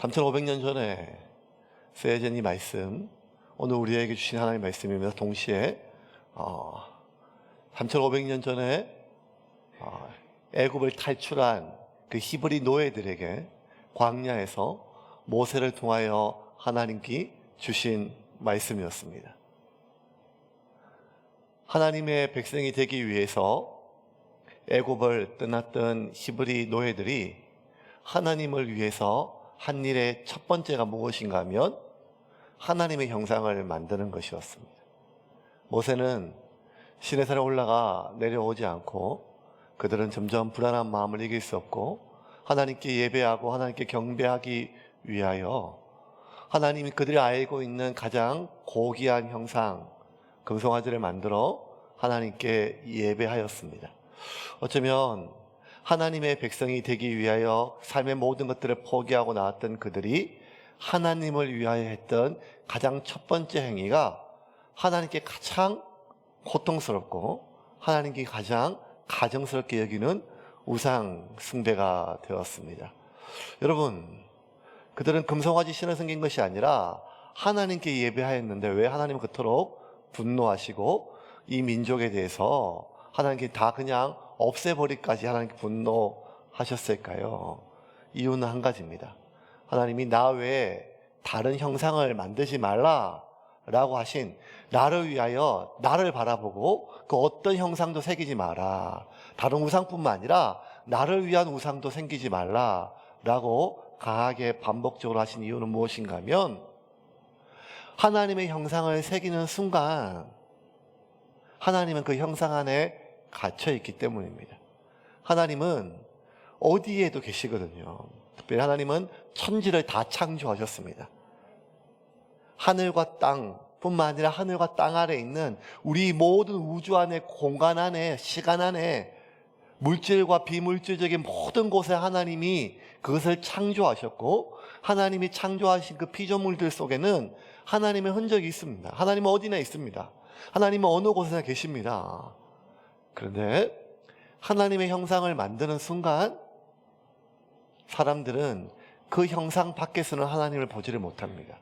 3,500년 전에 쓰여진 이 말씀, 오늘 우리에게 주신 하나님의 말씀이면서 동시에 3,500년 전에 애굽을 탈출한 그 히브리 노예들에게 광야에서 모세를 통하여 하나님께 주신 말씀이었습니다. 하나님의 백성이 되기 위해서 애굽을 떠났던 히브리 노예들이 하나님을 위해서 한 일의 첫 번째가 무엇인가 하면 하나님의 형상을 만드는 것이었습니다. 모세는 시내산에 올라가 내려오지 않고 그들은 점점 불안한 마음을 이길 수 없고 하나님께 예배하고 하나님께 경배하기 위하여 하나님이 그들이 알고 있는 가장 고귀한 형상 금송아지를 만들어 하나님께 예배하였습니다. 어쩌면 하나님의 백성이 되기 위하여 삶의 모든 것들을 포기하고 나왔던 그들이 하나님을 위하여 했던 가장 첫 번째 행위가 하나님께 가장 고통스럽고 하나님께 가장 가정스럽게 여기는 우상 숭배가 되었습니다. 여러분, 그들은 금송아지 신을 섬긴 것이 아니라 하나님께 예배하였는데 왜 하나님은 그토록 분노하시고 이 민족에 대해서 하나님께 다 그냥 없애버리기까지 하나님께 분노하셨을까요? 이유는 한 가지입니다. 하나님이 나 외에 다른 형상을 만들지 말라라고 하신 나를 위하여 나를 바라보고 그 어떤 형상도 새기지 마라. 다른 우상뿐만 아니라 나를 위한 우상도 생기지 말라라고 강하게 반복적으로 하신 이유는 무엇인가 하면 하나님의 형상을 새기는 순간 하나님은 그 형상 안에 갇혀있기 때문입니다. 하나님은 어디에도 계시거든요. 특별히 하나님은 천지를 다 창조하셨습니다. 하늘과 땅 뿐만 아니라 하늘과 땅 아래에 있는 우리 모든 우주 안에 공간 안에 시간 안에 물질과 비물질적인 모든 곳에 하나님이 그것을 창조하셨고 하나님이 창조하신 그 피조물들 속에는 하나님의 흔적이 있습니다. 하나님은 어디나 있습니다. 하나님은 어느 곳에나 계십니다. 그런데 하나님의 형상을 만드는 순간 사람들은 그 형상 밖에서는 하나님을 보지를 못합니다.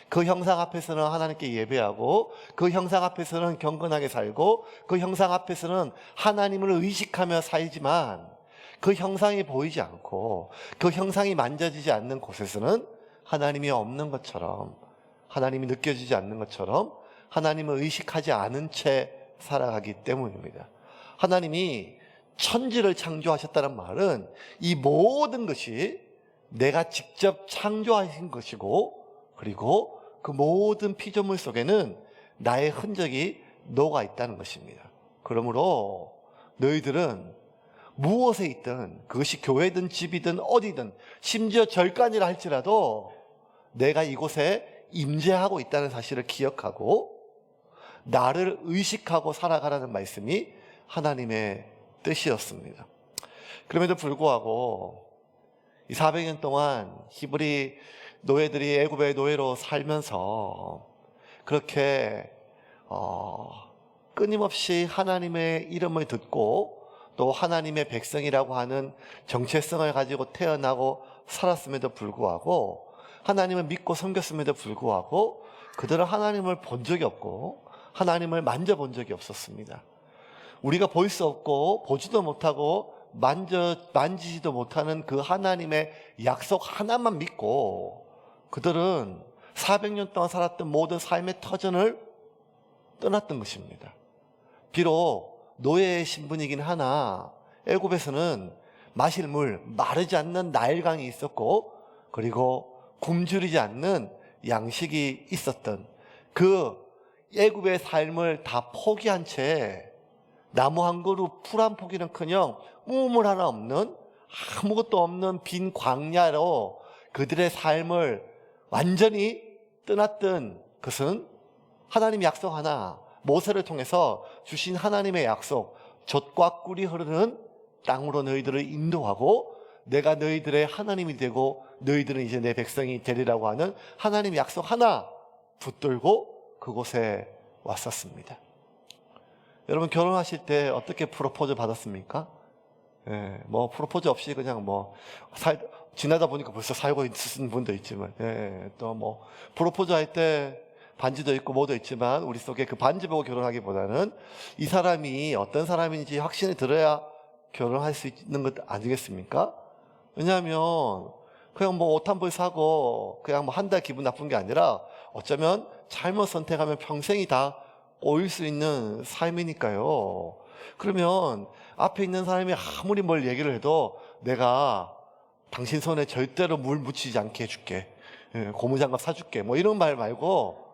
그 형상 앞에서는 하나님께 예배하고 그 형상 앞에서는 경건하게 살고 그 형상 앞에서는 하나님을 의식하며 살지만 그 형상이 보이지 않고 그 형상이 만져지지 않는 곳에서는 하나님이 없는 것처럼 하나님이 느껴지지 않는 것처럼 하나님을 의식하지 않은 채 살아가기 때문입니다. 하나님이 천지를 창조하셨다는 말은 이 모든 것이 내가 직접 창조하신 것이고 그리고 그 모든 피조물 속에는 나의 흔적이 녹아 있다는 것입니다. 그러므로 너희들은 무엇에 있든 그것이 교회든 집이든 어디든 심지어 절간이라 할지라도 내가 이곳에 임재하고 있다는 사실을 기억하고 나를 의식하고 살아가라는 말씀이 하나님의 뜻이었습니다. 그럼에도 불구하고 이 400년 동안 히브리 노예들이 애굽의 노예로 살면서 그렇게 끊임없이 하나님의 이름을 듣고 또 하나님의 백성이라고 하는 정체성을 가지고 태어나고 살았음에도 불구하고 하나님을 믿고 섬겼음에도 불구하고 그들은 하나님을 본 적이 없고 하나님을 만져본 적이 없었습니다. 우리가 볼 수 없고 보지도 못하고 만지지도 못하는 그 하나님의 약속 하나만 믿고 그들은 400년 동안 살았던 모든 삶의 터전을 떠났던 것입니다. 비록 노예의 신분이긴 하나 애굽에서는 마실 물, 마르지 않는 나일강이 있었고 그리고 굶주리지 않는 양식이 있었던 그 애굽의 삶을 다 포기한 채 나무 한 그루, 풀 한 포기는커녕 우물 하나 없는 아무것도 없는 빈 광야로 그들의 삶을 완전히 떠났던 것은 하나님 약속 하나, 모세를 통해서 주신 하나님의 약속, 젖과 꿀이 흐르는 땅으로 너희들을 인도하고 내가 너희들의 하나님이 되고 너희들은 이제 내 백성이 되리라고 하는 하나님의 약속 하나 붙들고 그곳에 왔었습니다. 여러분 결혼하실 때 어떻게 프로포즈 받았습니까? 뭐 프로포즈 없이 그냥 지나다 보니까 벌써 살고 있는 분도 있지만, 예, 또 뭐 프로포즈 할 때 반지도 있고 뭐도 있지만 우리 속에 그 반지 보고 결혼하기보다는 이 사람이 어떤 사람인지 확신이 들어야 결혼할 수 있는 것 아니겠습니까? 왜냐하면 그냥 뭐 옷 한 벌 사고 그냥 뭐 한 달 기분 나쁜 게 아니라 어쩌면 잘못 선택하면 평생이 다 꼬일 수 있는 삶이니까요. 그러면 앞에 있는 사람이 아무리 뭘 얘기를 해도 내가 당신 손에 절대로 물 묻히지 않게 해줄게, 예, 고무장갑 사줄게, 뭐 이런 말 말고,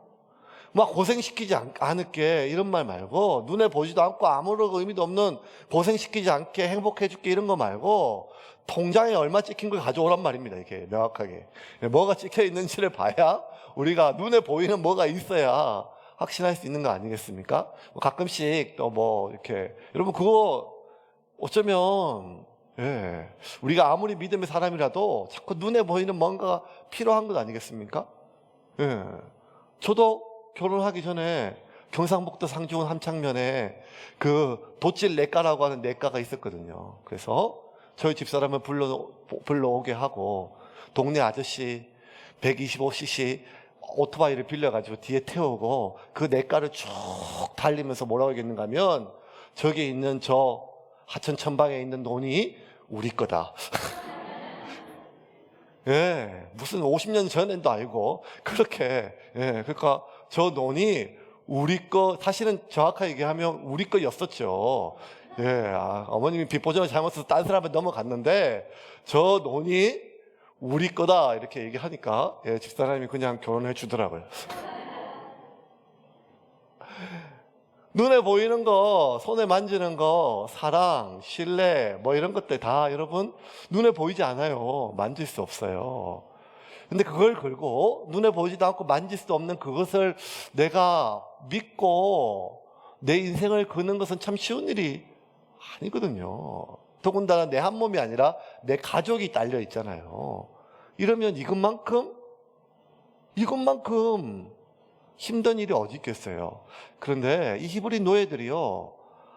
막 고생시키지 않을게 이런 말 말고, 눈에 보지도 않고 아무런 의미도 없는 고생시키지 않게 행복해줄게 이런 거 말고, 통장에 얼마 찍힌 걸 가져오란 말입니다. 이게 명확하게 뭐가 찍혀 있는지를 봐야, 우리가 눈에 보이는 뭐가 있어야 확신할 수 있는 거 아니겠습니까? 가끔씩 또 뭐 이렇게, 여러분 그거 어쩌면, 예, 우리가 아무리 믿음의 사람이라도 자꾸 눈에 보이는 뭔가가 필요한 것 아니겠습니까? 예, 저도 결혼하기 전에 경상북도 상주원 함창면에 그 돛질 내과라고 하는 내과가 있었거든요. 그래서 저희 집사람을 불러오게 하고 동네 아저씨 125cc 오토바이를 빌려가지고 뒤에 태우고 그 내과를 쭉 달리면서 뭐라고 하겠는가 하면, 저기 있는 저 하천 천방에 있는 논이 우리 거다. 예, 무슨 50년 전에도 아니고 그렇게, 예, 그러니까 저 논이 우리 거, 사실은 정확하게 얘기하면 우리 거였었죠. 예, 어머님이 빚보전을 잘못해서 딴 사람한테 넘어갔는데 저 논이 우리 거다 이렇게 얘기하니까, 예, 집사람이 그냥 결혼해 주더라고요. 눈에 보이는 거, 손에 만지는 거, 사랑, 신뢰, 뭐 이런 것들 다 여러분 눈에 보이지 않아요. 만질 수 없어요. 근데 그걸 걸고 눈에 보이지도 않고 만질 수 없는 그것을 내가 믿고 내 인생을 거는 것은 참 쉬운 일이 아니거든요. 더군다나 내 한 몸이 아니라 내 가족이 딸려 있잖아요. 이러면 이것만큼 힘든 일이 어디 있겠어요. 그런데 이 히브리 노예들이요,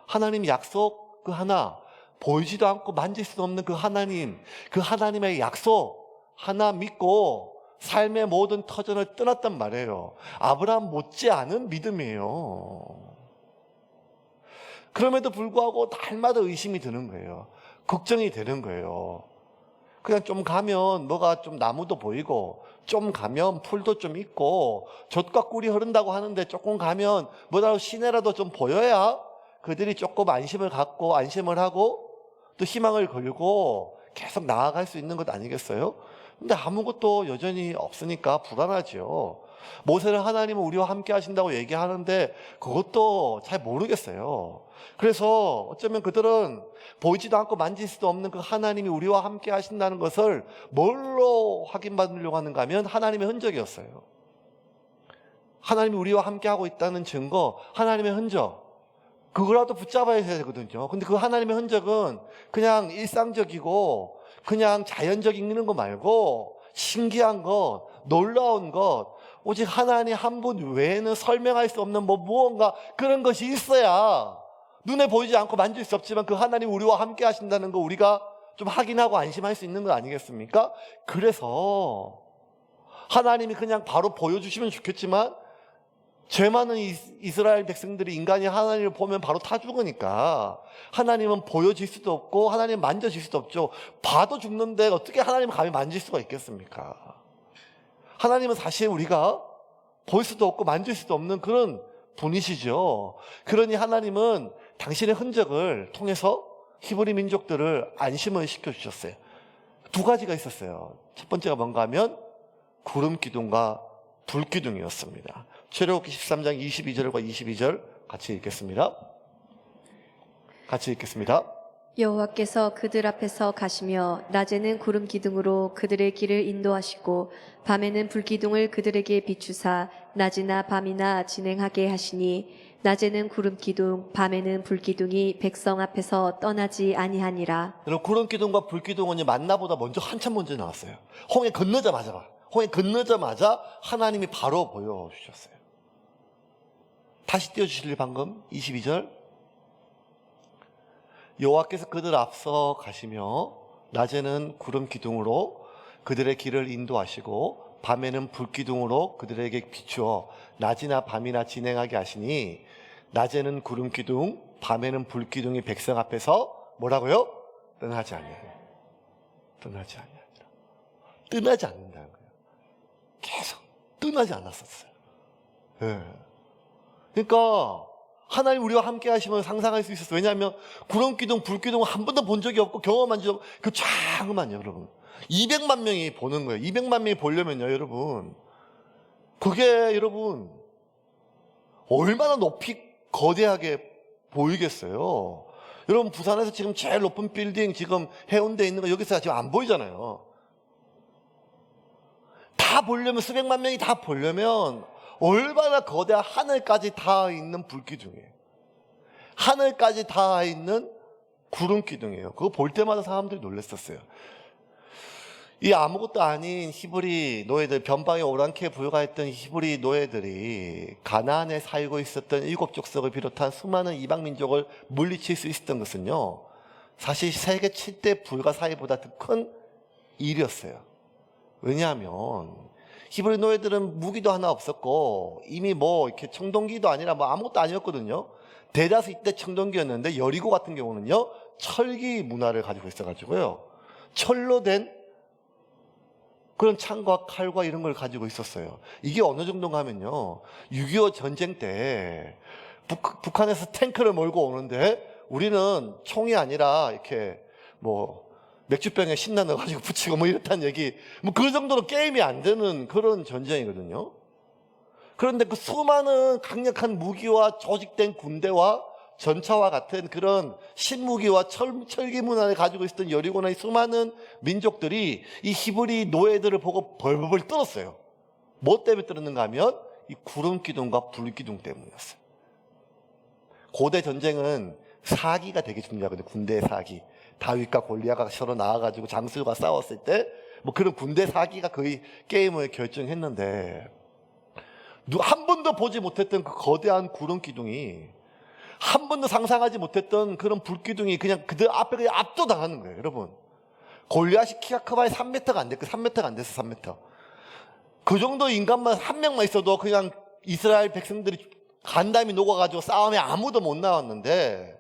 하나님 약속 그 하나, 보이지도 않고 만질 수 없는 그 하나님, 그 하나님의 약속 하나 믿고 삶의 모든 터전을 떠났단 말이에요. 아브라함 못지않은 믿음이에요. 그럼에도 불구하고 날마다 의심이 드는 거예요. 걱정이 되는 거예요. 그냥 좀 가면 뭐가 좀 나무도 보이고, 좀 가면 풀도 좀 있고, 젖과 꿀이 흐른다고 하는데 조금 가면 뭐라도 시내라도 좀 보여야 그들이 조금 안심을 갖고 안심을 하고 또 희망을 걸고 계속 나아갈 수 있는 것 아니겠어요? 근데 아무것도 여전히 없으니까 불안하죠. 모세는 하나님은 우리와 함께 하신다고 얘기하는데 그것도 잘 모르겠어요. 그래서 어쩌면 그들은 보이지도 않고 만질 수도 없는 그 하나님이 우리와 함께 하신다는 것을 뭘로 확인받으려고 하는가 하면 하나님의 흔적이었어요. 하나님이 우리와 함께 하고 있다는 증거, 하나님의 흔적, 그거라도 붙잡아야 되거든요. 근데 그 하나님의 흔적은 그냥 일상적이고 그냥 자연적인 거 말고 신기한 것, 놀라운 것, 오직 하나님 한 분 외에는 설명할 수 없는 무언가 그런 것이 있어야, 눈에 보이지 않고 만질 수 없지만 그 하나님 우리와 함께 하신다는 거 우리가 좀 확인하고 안심할 수 있는 거 아니겠습니까? 그래서 하나님이 그냥 바로 보여주시면 좋겠지만, 죄 많은 이스라엘 백성들이, 인간이 하나님을 보면 바로 타 죽으니까 하나님은 보여질 수도 없고 하나님 만져질 수도 없죠. 봐도 죽는데 어떻게 하나님을 감히 만질 수가 있겠습니까? 하나님은 사실 우리가 볼 수도 없고 만질 수도 없는 그런 분이시죠. 그러니 하나님은 당신의 흔적을 통해서 히브리 민족들을 안심을 시켜주셨어요. 두 가지가 있었어요. 첫 번째가 뭔가 하면 구름 기둥과 불 기둥이었습니다. 출애굽기 13장 22절과 22절 같이 읽겠습니다. 여호와께서 그들 앞에서 가시며 낮에는 구름 기둥으로 그들의 길을 인도하시고 밤에는 불 기둥을 그들에게 비추사 낮이나 밤이나 진행하게 하시니 낮에는 구름 기둥 밤에는 불 기둥이 백성 앞에서 떠나지 아니하니라. 여러분, 구름 기둥과 불 기둥은 만나보다 한참 먼저 나왔어요. 홍해 건너자마자 하나님이 바로 보여주셨어요. 다시 띄워주실래요? 방금 22절. 여호와께서 그들 앞서 가시며 낮에는 구름 기둥으로 그들의 길을 인도하시고 밤에는 불기둥으로 그들에게 비추어 낮이나 밤이나 진행하게 하시니 낮에는 구름기둥 밤에는 불기둥이 백성 앞에서 뭐라고요? 떠나지 아니하니라. 떠나지 아니하니라. 떠나지 않는다는 거예요. 계속 떠나지 않았었어요. 예. 그러니까 하나님 우리와 함께 하시면 상상할 수 있었어요. 왜냐하면 구름기둥, 불기둥 한 번도 본 적이 없고 경험한 적 그 쫙만요, 여러분. 200만 명이 보는 거예요. 200만 명이 보려면요, 여러분. 그게 여러분 얼마나 높이 거대하게 보이겠어요. 여러분 부산에서 지금 제일 높은 빌딩 지금 해운대에 있는 거 여기서 지금 안 보이잖아요. 다 보려면 수백만 명이 다 보려면 얼마나 거대한 하늘까지 닿아 있는 불기둥이에요. 하늘까지 닿아 있는 구름기둥이에요. 그거 볼 때마다 사람들이 놀랐었어요. 이 아무것도 아닌 히브리 노예들, 변방에 오랑캐 불과했던 히브리 노예들이 가나안에 살고 있었던 일곱 족속을 비롯한 수많은 이방 민족을 물리칠 수 있었던 것은요, 사실 세계 7대 불가 사이보다 더 큰 일이었어요. 왜냐하면 히브리 노예들은 무기도 하나 없었고 이미 뭐 이렇게 청동기도 아니라 뭐 아무것도 아니었거든요. 대다수 이때 청동기였는데 여리고 같은 경우는요 철기 문화를 가지고 있어가지고요, 철로 된 그런 창과 칼과 이런 걸 가지고 있었어요. 이게 어느 정도인가 하면요, 6.25 전쟁 때 북한에서 탱크를 몰고 오는데 우리는 총이 아니라 이렇게 뭐 맥주병에 신나 넣어가지고 붙이고 뭐 이렇다는 얘기, 뭐 그 정도로 게임이 안 되는 그런 전쟁이거든요. 그런데 그 수많은 강력한 무기와 조직된 군대와 전차와 같은 그런 신무기와 철기 문화를 가지고 있었던 여리고나의 수많은 민족들이 이 히브리 노예들을 보고 벌벌 떨었어요. 뭐 때문에 떨었는가 하면 이 구름기둥과 불기둥 때문이었어요. 고대 전쟁은 사기가 되게 중요하거든요. 군대의 사기. 다윗과 골리앗가 서로 나와가지고 장수가 싸웠을 때 뭐 그런 군대 사기가 거의 게임을 결정했는데, 한 번도 보지 못했던 그 거대한 구름기둥이, 한 번도 상상하지 못했던 그런 불기둥이 그냥 그들 앞에 그냥 압도당하는 거예요, 여러분. 골리앗이 키가 커봐야 3m가 안 됐고 3m가 안 됐어, 3m. 그 정도 인간만 한 명만 있어도 그냥 이스라엘 백성들이 간담이 녹아가지고 싸움에 아무도 못 나왔는데,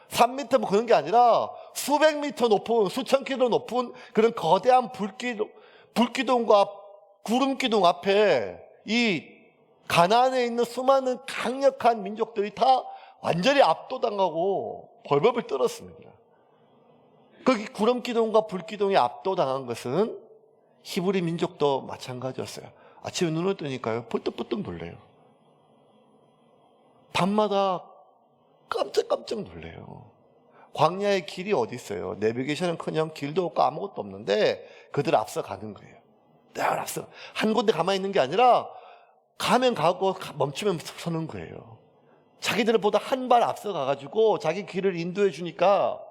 3m 뭐 그런 게 아니라 수백 미터 높은, 수천 킬로 높은 그런 거대한 불기둥과 구름기둥 앞에 이 가나안에 있는 수많은 강력한 민족들이 다 완전히 압도당하고 벌벌 떨었습니다. 거기 구름기둥과 불기둥이 압도당한 것은 히브리 민족도 마찬가지였어요. 아침에 눈을 뜨니까요, 벌떡벌떡 놀래요. 밤마다 깜짝깜짝 놀래요. 광야의 길이 어디 있어요? 내비게이션은커녕 길도 없고 아무것도 없는데 그들 앞서 가는 거예요. 늘 앞서 한 곳에 가만히 있는 게 아니라 가면 가고 멈추면 서는 거예요. 자기들보다 한 발 앞서 가가지고 자기 길을 인도해 주니까,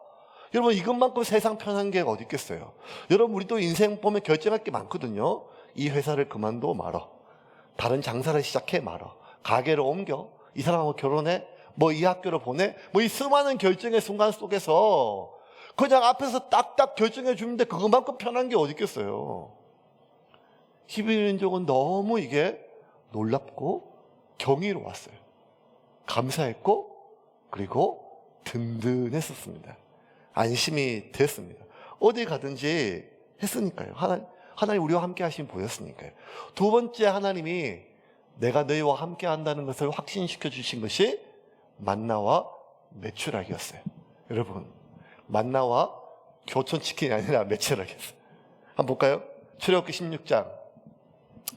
여러분 이것만큼 세상 편한 게 어디 있겠어요? 여러분 우리도 인생 보면 결정할 게 많거든요. 이 회사를 그만둬 말어, 다른 장사를 시작해 말어, 가게를 옮겨, 이 사람하고 결혼해, 뭐 이 학교를 보내, 뭐 이 수많은 결정의 순간 속에서 그냥 앞에서 딱딱 결정해 주는데 그것만큼 편한 게 어디 있겠어요? 히브리 민족은 너무 이게 놀랍고 경이로웠어요. 감사했고 그리고 든든했었습니다. 안심이 됐습니다. 어디 가든지 했으니까요. 하나님 우리와 함께 하시면 보였으니까요. 두 번째, 하나님이 내가 너희와 함께 한다는 것을 확신시켜 주신 것이 만나와 메추라기였어요. 여러분, 만나와 교촌치킨이 아니라 메추라기였어요. 한번 볼까요? 출애굽기 16장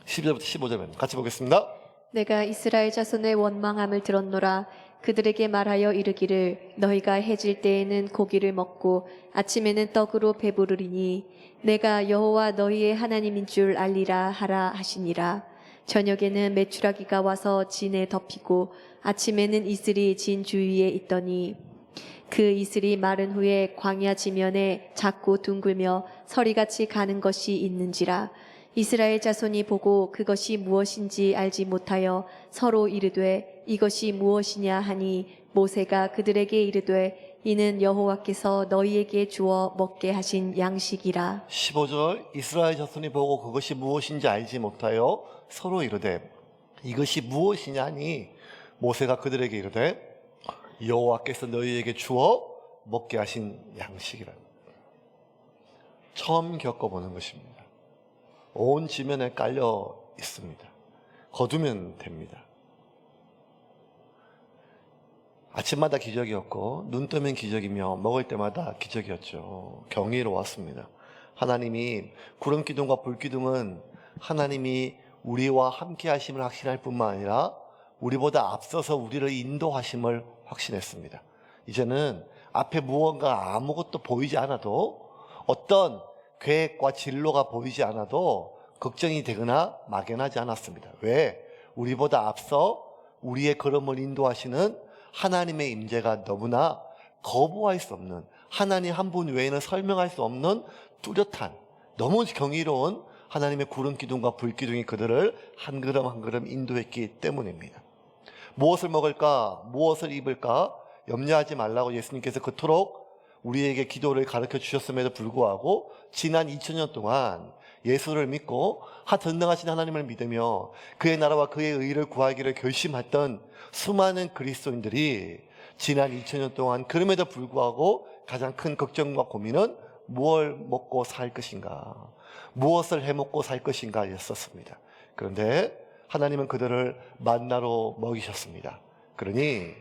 12절부터 15절입니다. 같이 보겠습니다. 내가 이스라엘 자손의 원망함을 들었노라. 그들에게 말하여 이르기를 너희가 해질 때에는 고기를 먹고 아침에는 떡으로 배부르리니 내가 여호와 너희의 하나님인 줄 알리라 하라 하시니라. 저녁에는 메추라기가 와서 진에 덮이고 아침에는 이슬이 진 주위에 있더니 그 이슬이 마른 후에 광야 지면에 작고 둥글며 서리같이 가는 것이 있는지라. 이스라엘 자손이 보고 그것이 무엇인지 알지 못하여 서로 이르되 이것이 무엇이냐 하니 모세가 그들에게 이르되 이는 여호와께서 너희에게 주어 먹게 하신 양식이라. 15절 이스라엘 자손이 보고 그것이 무엇인지 알지 못하여 서로 이르되 이것이 무엇이냐니 모세가 그들에게 이르되 여호와께서 너희에게 주어 먹게 하신 양식이라. 처음 겪어보는 것입니다. 온 지면에 깔려 있습니다. 거두면 됩니다. 아침마다 기적이었고 눈 뜨면 기적이며 먹을 때마다 기적이었죠. 경이로웠습니다. 하나님이 구름 기둥과 불 기둥은 하나님이 우리와 함께 하심을 확신할 뿐만 아니라 우리보다 앞서서 우리를 인도하심을 확신했습니다. 이제는 앞에 무언가 아무것도 보이지 않아도 어떤 계획과 진로가 보이지 않아도 걱정이 되거나 막연하지 않았습니다. 왜? 우리보다 앞서 우리의 걸음을 인도하시는 하나님의 임재가 너무나 거부할 수 없는, 하나님 한 분 외에는 설명할 수 없는 뚜렷한, 너무 경이로운 하나님의 구름 기둥과 불 기둥이 그들을 한 걸음 한 걸음 인도했기 때문입니다. 무엇을 먹을까, 무엇을 입을까 염려하지 말라고 예수님께서 그토록 우리에게 기도를 가르쳐 주셨음에도 불구하고 지난 2000년 동안 예수를 믿고 전능하신 하나님을 믿으며 그의 나라와 그의 의를 구하기를 결심했던 수많은 그리스도인들이 지난 2000년 동안 그럼에도 불구하고 가장 큰 걱정과 고민은 무엇을 먹고 살 것인가, 무엇을 해먹고 살 것인가 였었습니다. 그런데 하나님은 그들을 만나로 먹이셨습니다. 그러니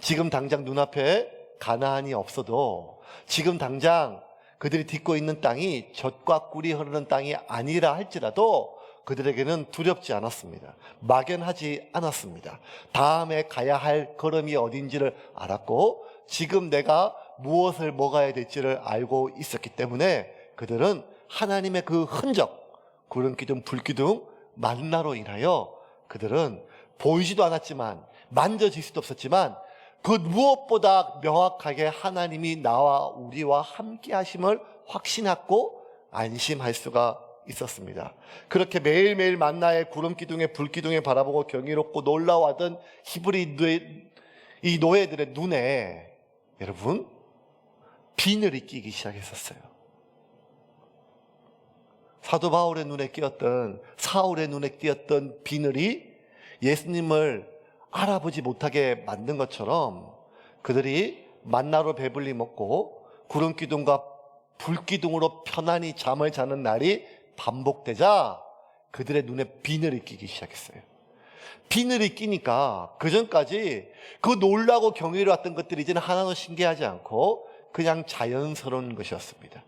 지금 당장 눈앞에 가나안이 없어도 지금 당장 그들이 딛고 있는 땅이 젖과 꿀이 흐르는 땅이 아니라 할지라도 그들에게는 두렵지 않았습니다. 막연하지 않았습니다. 다음에 가야 할 걸음이 어딘지를 알았고 지금 내가 무엇을 먹어야 될지를 알고 있었기 때문에 그들은 하나님의 그 흔적, 구름 기둥, 불 기둥, 만나로 인하여 그들은 보이지도 않았지만 만져질 수도 없었지만 그 무엇보다 명확하게 하나님이 나와 우리와 함께 하심을 확신하고 안심할 수가 있었습니다. 그렇게 매일매일 만나의 구름 기둥에 불 기둥에 바라보고 경이롭고 놀라워하던 히브리 이 노예들의 눈에 여러분 비늘이 끼기 시작했었어요. 사도 바울의 눈에 끼었던, 사울의 눈에 끼었던 비늘이 예수님을 알아보지 못하게 만든 것처럼 그들이 만나로 배불리 먹고 구름 기둥과 불 기둥으로 편안히 잠을 자는 날이 반복되자 그들의 눈에 비늘이 끼기 시작했어요. 비늘이 끼니까 그전까지 그 놀라고 경이로웠던 것들이 이제는 하나도 신기하지 않고 그냥 자연스러운 것이었습니다.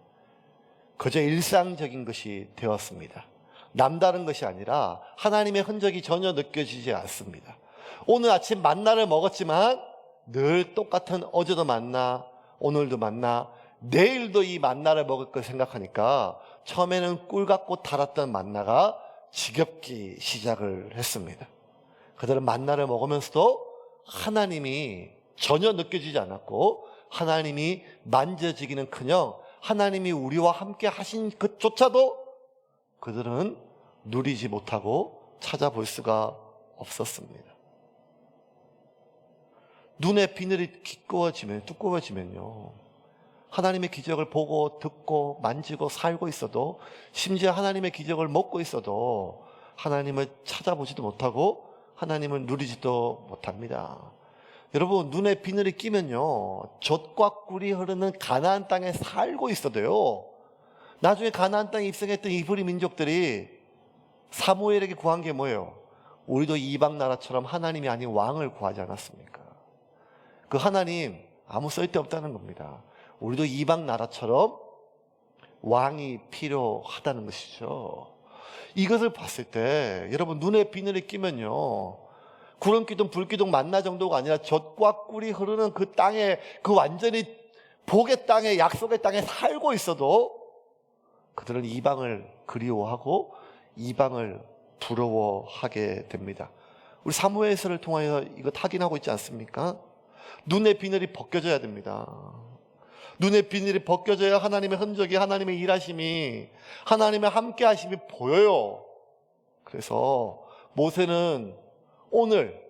그저 일상적인 것이 되었습니다. 남다른 것이 아니라 하나님의 흔적이 전혀 느껴지지 않습니다. 오늘 아침 만나를 먹었지만 늘 똑같은 어제도 만나, 오늘도 만나, 내일도 이 만나를 먹을 걸 생각하니까 처음에는 꿀 같고 달았던 만나가 지겹기 시작을 했습니다. 그들은 만나를 먹으면서도 하나님이 전혀 느껴지지 않았고 하나님이 만져지기는커녕 하나님이 우리와 함께 하신 것조차도 그들은 누리지 못하고 찾아볼 수가 없었습니다. 눈에 비늘이 두꺼워지면요 하나님의 기적을 보고 듣고 만지고 살고 있어도 심지어 하나님의 기적을 먹고 있어도 하나님을 찾아보지도 못하고 하나님을 누리지도 못합니다. 여러분 눈에 비늘이 끼면요 젖과 꿀이 흐르는 가나안 땅에 살고 있어도요 나중에 가나안 땅에 입성했던 이브리 민족들이 사무엘에게 구한 게 뭐예요? 우리도 이방 나라처럼 하나님이 아닌 왕을 구하지 않았습니까? 그 하나님 아무 쓸데없다는 겁니다. 우리도 이방 나라처럼 왕이 필요하다는 것이죠. 이것을 봤을 때 여러분 눈에 비늘이 끼면요 구름 기둥 불 기둥 만나 정도가 아니라 젖과 꿀이 흐르는 그 땅에 그 완전히 복의 땅에 약속의 땅에 살고 있어도 그들은 이방을 그리워하고 이방을 부러워하게 됩니다. 우리 사무엘서를 통하여 이거 확인하고 있지 않습니까? 눈의 비늘이 벗겨져야 됩니다. 눈의 비늘이 벗겨져야 하나님의 흔적이, 하나님의 일하심이, 하나님의 함께 하심이 보여요. 그래서 모세는 오늘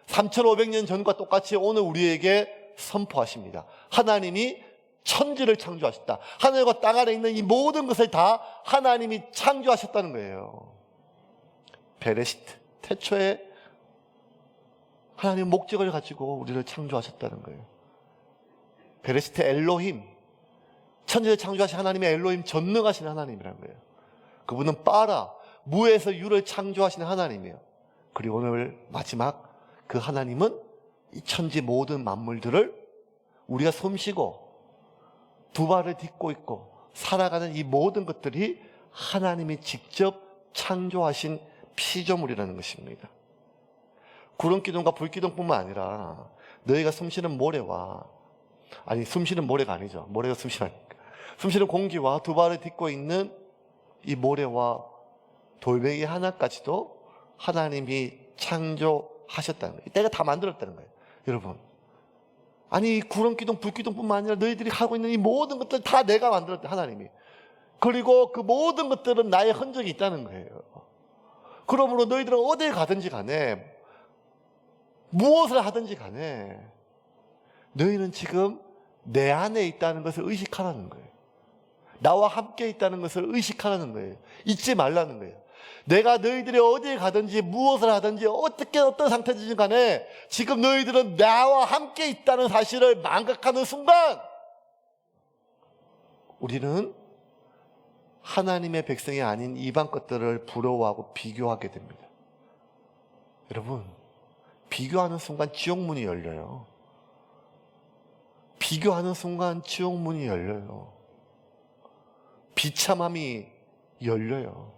3500년 전과 똑같이 오늘 우리에게 선포하십니다. 하나님이 천지를 창조하셨다. 하늘과 땅 아래 있는 이 모든 것을 다 하나님이 창조하셨다는 거예요. 베레시트, 태초에 하나님 목적을 가지고 우리를 창조하셨다는 거예요. 베레시트 엘로힘, 천지를 창조하신 하나님의 엘로힘, 전능하신 하나님이라는 거예요. 그분은 빠라, 무에서 유를 창조하시는 하나님이에요. 그리고 오늘 마지막 그 하나님은 이 천지 모든 만물들을 우리가 숨쉬고 두 발을 딛고 있고 살아가는 이 모든 것들이 하나님이 직접 창조하신 피조물이라는 것입니다. 구름기둥과 불기둥뿐만 아니라 너희가 숨쉬는 모래와, 아니 숨쉬는 모래가 아니죠. 모래가 숨쉬는 공기와 두 발을 딛고 있는 이 모래와 돌멩이 하나까지도 하나님이 창조하셨다는 거예요. 때가 다 만들었다는 거예요. 여러분, 아니 구름기둥 불기둥뿐만 아니라 너희들이 하고 있는 이 모든 것들 다 내가 만들었다, 하나님이. 그리고 그 모든 것들은 나의 흔적이 있다는 거예요. 그러므로 너희들은 어디에 가든지 간에 무엇을 하든지 간에 너희는 지금 내 안에 있다는 것을 의식하라는 거예요. 나와 함께 있다는 것을 의식하라는 거예요. 잊지 말라는 거예요. 내가 너희들이 어디에 가든지 무엇을 하든지 어떤 상태든지 간에 지금 너희들은 나와 함께 있다는 사실을 망각하는 순간 우리는 하나님의 백성이 아닌 이방 것들을 부러워하고 비교하게 됩니다. 여러분, 비교하는 순간 지옥문이 열려요. 비교하는 순간 지옥문이 열려요. 비참함이 열려요.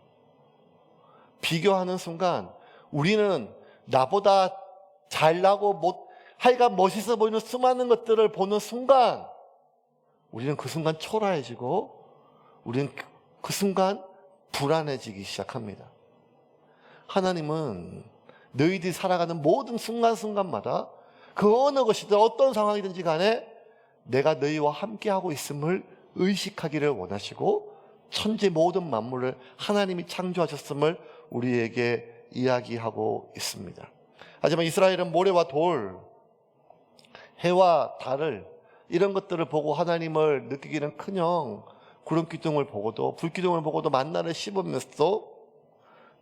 비교하는 순간 우리는 나보다 잘나고 하여간 멋있어 보이는 수많은 것들을 보는 순간 우리는 그 순간 초라해지고 우리는 그 순간 불안해지기 시작합니다. 하나님은 너희들이 살아가는 모든 순간순간마다 그 어느 것이든 어떤 상황이든지 간에 내가 너희와 함께하고 있음을 의식하기를 원하시고 천지 모든 만물을 하나님이 창조하셨음을 우리에게 이야기하고 있습니다. 하지만 이스라엘은 모래와 돌, 해와 달을 이런 것들을 보고 하나님을 느끼기는커녕 구름기둥을 보고도 불기둥을 보고도 만나를 씹으면서도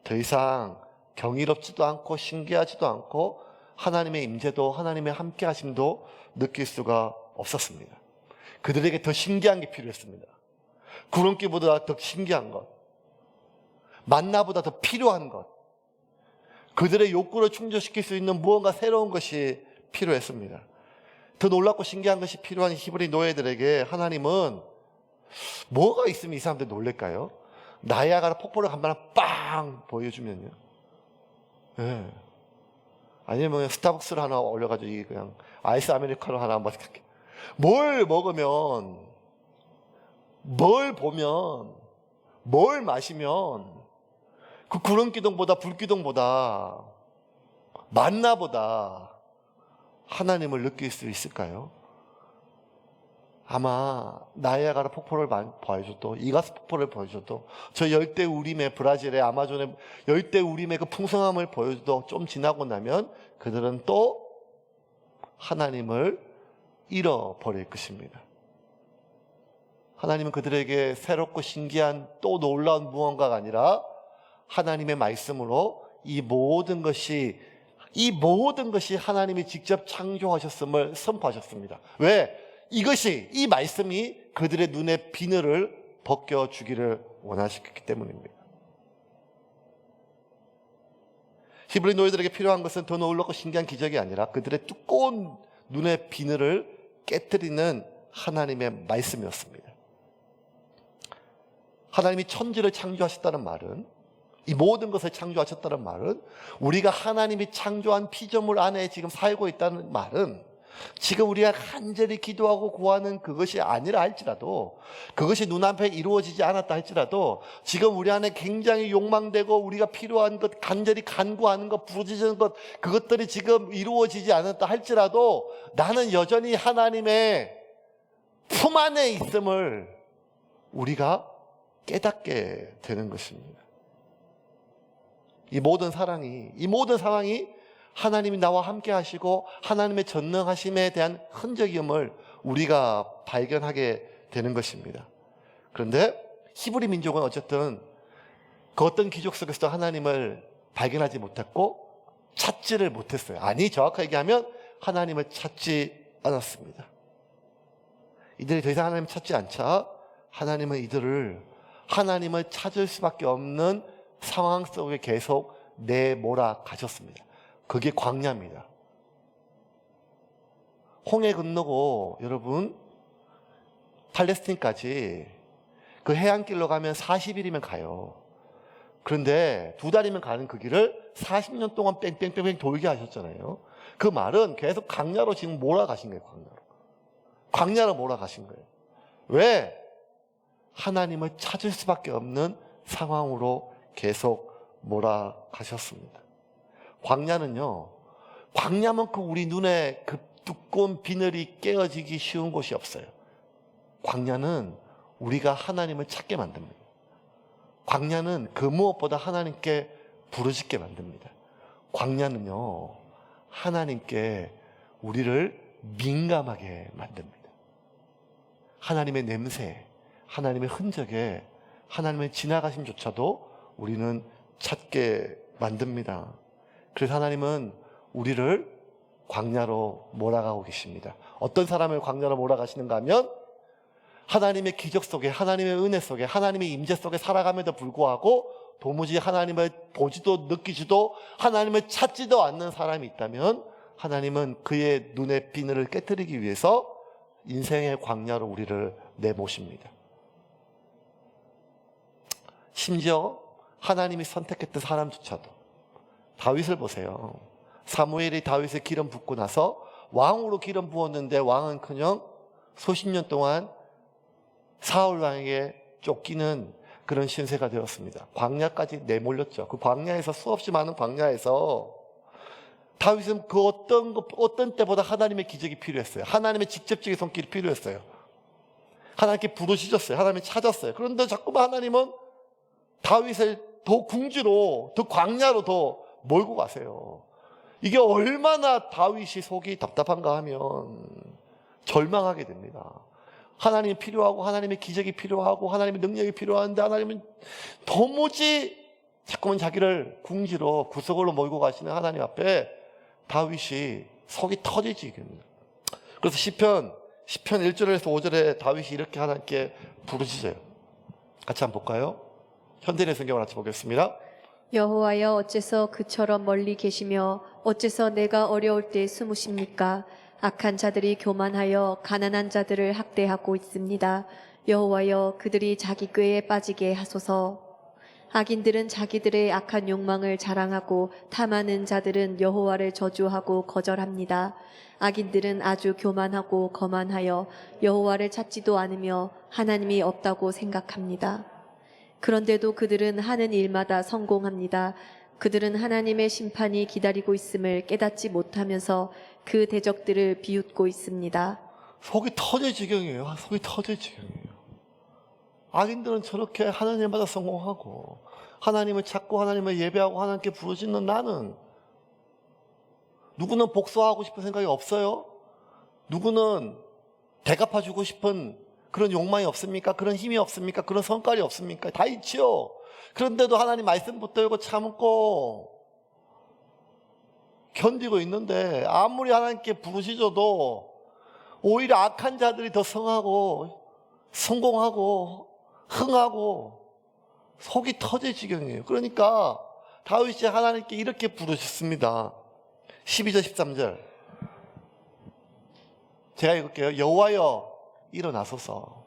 더 이상 경이롭지도 않고 신기하지도 않고 하나님의 임재도 하나님의 함께하심도 느낄 수가 없었습니다. 그들에게 더 신기한 게 필요했습니다. 구름기보다 더 신기한 것, 만나보다 더 필요한 것, 그들의 욕구를 충족시킬 수 있는 무언가 새로운 것이 필요했습니다. 더 놀랍고 신기한 것이 필요한 히브리 노예들에게 하나님은 뭐가 있으면 이 사람들 놀랄까요? 나야가라 폭포를 한번 빵 보여주면요. 네. 아니면 스타벅스를 하나 올려가지고 그냥 아이스 아메리카노 하나 한번 뭘 먹으면, 뭘 보면, 뭘 마시면 그 구름기둥보다 불기둥보다 만나보다 하나님을 느낄 수 있을까요? 아마 나이아가라 폭포를 보여줘도, 이가스 폭포를 보여줘도, 저 열대 우림의 브라질의 아마존의 열대 우림의 그 풍성함을 보여줘도 좀 지나고 나면 그들은 또 하나님을 잃어버릴 것입니다. 하나님은 그들에게 새롭고 신기한 또 놀라운 무언가가 아니라 하나님의 말씀으로 이 모든 것이 하나님이 직접 창조하셨음을 선포하셨습니다. 왜? 이 말씀이 그들의 눈에 비늘을 벗겨주기를 원하셨기 때문입니다. 히브리 노예들에게 필요한 것은 더 놀랍고 신기한 기적이 아니라 그들의 두꺼운 눈의 비늘을 깨뜨리는 하나님의 말씀이었습니다. 하나님이 천지를 창조하셨다는 말은, 이 모든 것을 창조하셨다는 말은, 우리가 하나님이 창조한 피조물 안에 지금 살고 있다는 말은, 지금 우리가 간절히 기도하고 구하는 그것이 아니라 할지라도, 그것이 눈앞에 이루어지지 않았다 할지라도, 지금 우리 안에 굉장히 욕망되고 우리가 필요한 것, 간절히 간구하는 것, 부르짖는 것, 그것들이 지금 이루어지지 않았다 할지라도 나는 여전히 하나님의 품 안에 있음을 우리가 깨닫게 되는 것입니다. 이 모든 상황이 하나님이 나와 함께 하시고 하나님의 전능하심에 대한 흔적임을 우리가 발견하게 되는 것입니다. 그런데 히브리 민족은 어쨌든 그 어떤 기적 속에서도 하나님을 발견하지 못했고 찾지를 못했어요. 아니, 정확하게 얘기하면 하나님을 찾지 않았습니다. 이들이 더 이상 하나님을 찾지 않자 하나님은 이들을 하나님을 찾을 수밖에 없는 상황 속에 계속 내몰아 가셨습니다. 그게 광야입니다. 홍해 건너고 여러분 팔레스틴까지 그 해안길로 가면 40일이면 가요. 그런데 2달이면 가는 그 길을 40년 동안 뺑뺑뺑뺑 돌게 하셨잖아요. 그 말은 계속 광야로 지금 몰아가신 거예요. 광야로 몰아가신 거예요. 왜? 하나님을 찾을 수밖에 없는 상황으로 계속 몰아가셨습니다. 광야는요, 광야만큼 우리 눈에 그 두꺼운 비늘이 깨어지기 쉬운 곳이 없어요. 광야는 우리가 하나님을 찾게 만듭니다. 광야는 그 무엇보다 하나님께 부르짖게 만듭니다. 광야는요, 하나님께 우리를 민감하게 만듭니다. 하나님의 냄새, 하나님의 흔적에 하나님의 지나가심조차도 우리는 찾게 만듭니다. 그래서 하나님은 우리를 광야로 몰아가고 계십니다. 어떤 사람을 광야로 몰아가시는가 하면 하나님의 기적 속에, 하나님의 은혜 속에, 하나님의 임재 속에 살아감에도 불구하고 도무지 하나님을 보지도 느끼지도 하나님을 찾지도 않는 사람이 있다면 하나님은 그의 눈의 비늘을 깨뜨리기 위해서 인생의 광야로 우리를 내모십니다. 심지어 하나님이 선택했던 사람조차도, 다윗을 보세요. 사무엘이 다윗의 기름 붓고 나서 왕으로 기름 부었는데 왕은커녕 수십 년 동안 사울 왕에게 쫓기는 그런 신세가 되었습니다. 광야까지 내몰렸죠. 그 광야에서, 수없이 많은 광야에서 다윗은 그 어떤 때보다 하나님의 기적이 필요했어요. 하나님의 직접적인 손길이 필요했어요. 하나님께 부르짖었어요. 하나님이 찾았어요. 그런데 자꾸만 하나님은 다윗을 더 궁지로, 더 광야로 더 몰고 가세요. 이게 얼마나 다윗이 속이 답답한가 하면 절망하게 됩니다. 하나님이 필요하고 하나님의 기적이 필요하고 하나님의 능력이 필요한데 하나님은 도무지 자꾸만 자기를 궁지로 구석으로 몰고 가시는 하나님 앞에 다윗이 속이 터지지입니다. 그래서 시편 1절에서 5절에 다윗이 이렇게 하나님께 부르짖어요. 같이 한번 볼까요? 현대인의 성경을 같이 보겠습니다. 여호와여, 어째서 그처럼 멀리 계시며 어째서 내가 어려울 때 숨으십니까? 악한 자들이 교만하여 가난한 자들을 학대하고 있습니다. 여호와여, 그들이 자기 꾀에 빠지게 하소서. 악인들은 자기들의 악한 욕망을 자랑하고 탐하는 자들은 여호와를 저주하고 거절합니다. 악인들은 아주 교만하고 거만하여 여호와를 찾지도 않으며 하나님이 없다고 생각합니다. 그런데도 그들은 하는 일마다 성공합니다. 그들은 하나님의 심판이 기다리고 있음을 깨닫지 못하면서 그 대적들을 비웃고 있습니다. 속이 터질 지경이에요. 속이 터질 지경이에요. 악인들은 저렇게 하는 일마다 성공하고 하나님을 찾고 하나님을 예배하고 하나님께 부르짖는 나는, 누구는 복수하고 싶은 생각이 없어요? 누구는 대갚아주고 싶은 그런 욕망이 없습니까? 그런 힘이 없습니까? 그런 성깔이 없습니까? 다 있지요. 그런데도 하나님 말씀 붙들고 참고 견디고 있는데 아무리 하나님께 부르짖어도 오히려 악한 자들이 더 성하고 성공하고 흥하고 속이 터질 지경이에요. 그러니까 다윗이 하나님께 이렇게 부르셨습니다. 12절 13절 제가 읽을게요. 여호와여, 일어나소서.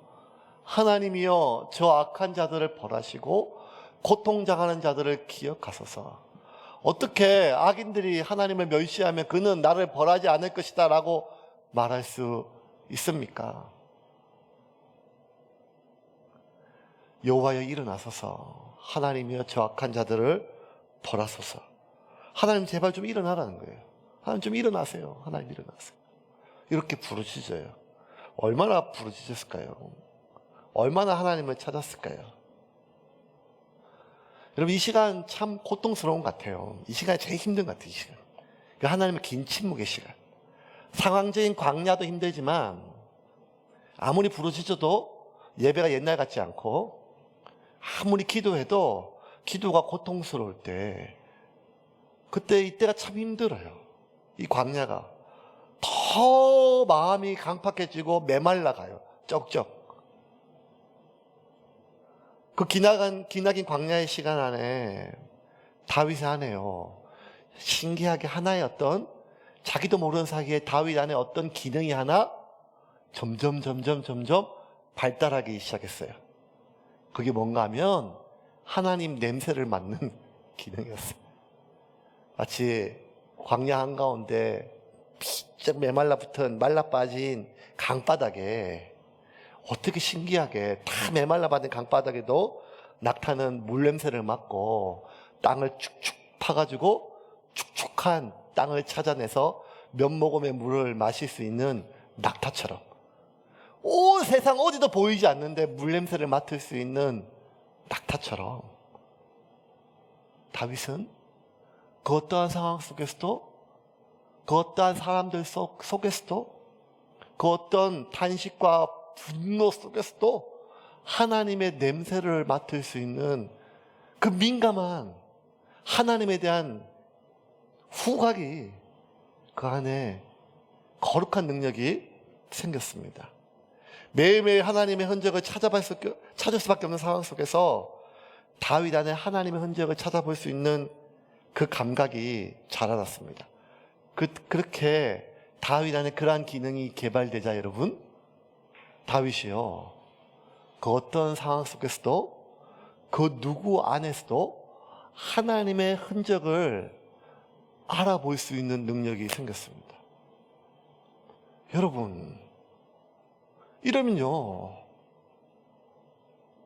하나님이여, 저 악한 자들을 벌하시고 고통당하는 자들을 기억하소서. 어떻게 악인들이 하나님을 멸시하면 그는 나를 벌하지 않을 것이다 라고 말할 수 있습니까? 여호와여, 일어나소서. 하나님이여, 저 악한 자들을 벌하소서. 하나님 제발 좀 일어나라는 거예요. 하나님 좀 일어나세요. 하나님 일어나세요. 이렇게 부르짖어요. 얼마나 부르짖었을까요? 얼마나 하나님을 찾았을까요? 여러분, 이 시간 참 고통스러운 것 같아요. 이 시간이 제일 힘든 것 같아요. 그 하나님의 긴 침묵의 시간. 상황적인 광야도 힘들지만 아무리 부르짖어도 예배가 옛날 같지 않고 아무리 기도해도 기도가 고통스러울 때 그때 이때가 참 힘들어요. 이 광야가 더 마음이 강팍해지고 메말라가요. 쩍쩍. 그 기나긴 광야의 시간 안에 다윗이 하네요. 신기하게 하나의 어떤 자기도 모르는 사이에 다윗 안에 어떤 기능이 하나 점점 발달하기 시작했어요. 그게 뭔가 하면 하나님 냄새를 맡는 기능이었어요. 마치 광야 한가운데 피쩍 메말라 붙은 말라 빠진 강바닥에 어떻게 신기하게 다 메말라 받은 강바닥에도 낙타는 물 냄새를 맡고 땅을 축축 파가지고 축축한 땅을 찾아내서 몇 모금의 물을 마실 수 있는 낙타처럼 온 세상 어디도 보이지 않는데 물 냄새를 맡을 수 있는 낙타처럼 다윗은 그 어떠한 상황 속에서도 그 어떠한 사람들 속에서도 그 어떤 탄식과 분노 속에서도 하나님의 냄새를 맡을 수 있는 그 민감한 하나님에 대한 후각이 그 안에 거룩한 능력이 생겼습니다. 매일매일 하나님의 흔적을 찾을 수밖에 없는 상황 속에서 다윗 안에 하나님의 흔적을 찾아볼 수 있는 그 감각이 자라났습니다. 그렇게 다윗 안에 그러한 기능이 개발되자 여러분, 다윗이요, 그 어떤 상황 속에서도 그 누구 안에서도 하나님의 흔적을 알아볼 수 있는 능력이 생겼습니다. 여러분, 이러면요,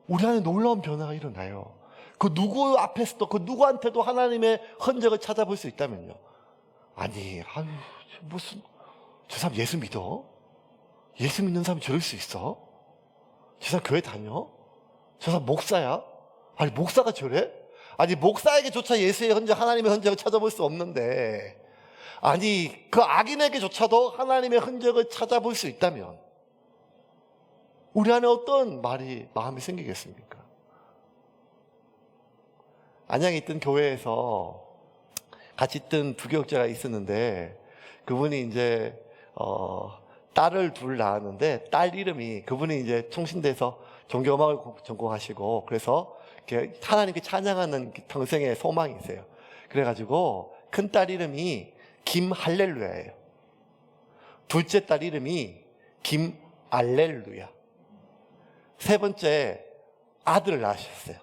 우리 안에 놀라운 변화가 일어나요. 그 누구 앞에서도, 그 누구한테도 하나님의 흔적을 찾아볼 수 있다면요. 아니, 무슨, 저 사람 예수 믿어? 예수 믿는 사람이 저럴 수 있어? 저 사람 교회 다녀? 저 사람 목사야? 아니, 목사가 저래? 아니, 목사에게조차 예수의 흔적, 하나님의 흔적을 찾아볼 수 없는데, 아니, 그 악인에게조차도 하나님의 흔적을 찾아볼 수 있다면, 우리 안에 어떤 마음이 생기겠습니까? 안양에 있던 교회에서 같이 있던 부교육자가 있었는데, 그분이 이제, 딸을 둘 낳았는데, 딸 이름이, 그분이 이제 충신대에서 종교음악을 전공하시고, 그래서 하나님께 찬양하는 평생의 소망이 있어요. 그래가지고, 큰딸 이름이 김할렐루야예요. 둘째 딸 이름이 김알렐루야. 세 번째 아들을 낳으셨어요.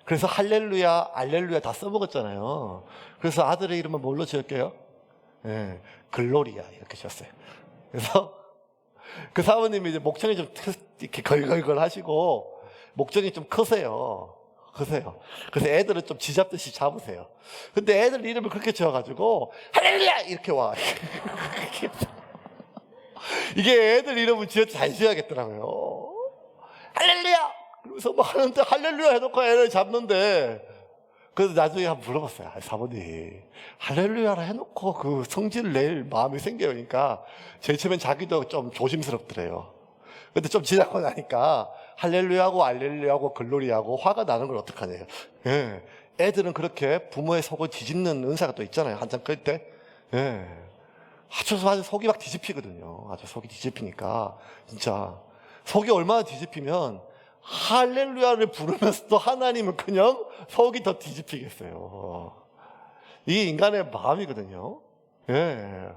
그래서 할렐루야, 알렐루야 다 써먹었잖아요. 그래서 아들의 이름은 뭘로 지을게요? 네, 글로리아 이렇게 지었어요. 그래서 그 사모님이 이제 목청이 좀 이렇게 걸걸걸 하시고 목청이 좀 크세요. 그래서 애들은 좀 쥐잡듯이 잡으세요. 근데 애들 이름을 그렇게 지어가지고 할렐루야 이렇게 와. 이게 애들 이름을 잘 지어야겠더라고요. 할렐루야! 그러면서 막 하는데 할렐루야 해놓고 애를 잡는데, 그래서 나중에 한번 물어봤어요. 사모님, 할렐루야라 해놓고 그 성질을 낼 마음이 생겨니까 제일 처음엔 자기도 좀 조심스럽더래요. 근데 좀 지나고 나니까 할렐루야하고 알렐루야하고 글로리하고 화가 나는 걸 어떡하냐요. 예. 애들은 그렇게 부모의 속을 뒤집는 은사가 또 있잖아요. 한참 클 때. 예. 아주 속이 막 뒤집히거든요. 아주 속이 뒤집히니까 진짜 속이 얼마나 뒤집히면 할렐루야를 부르면서도 하나님은 그냥 속이 더 뒤집히겠어요. 이게 인간의 마음이거든요. 예.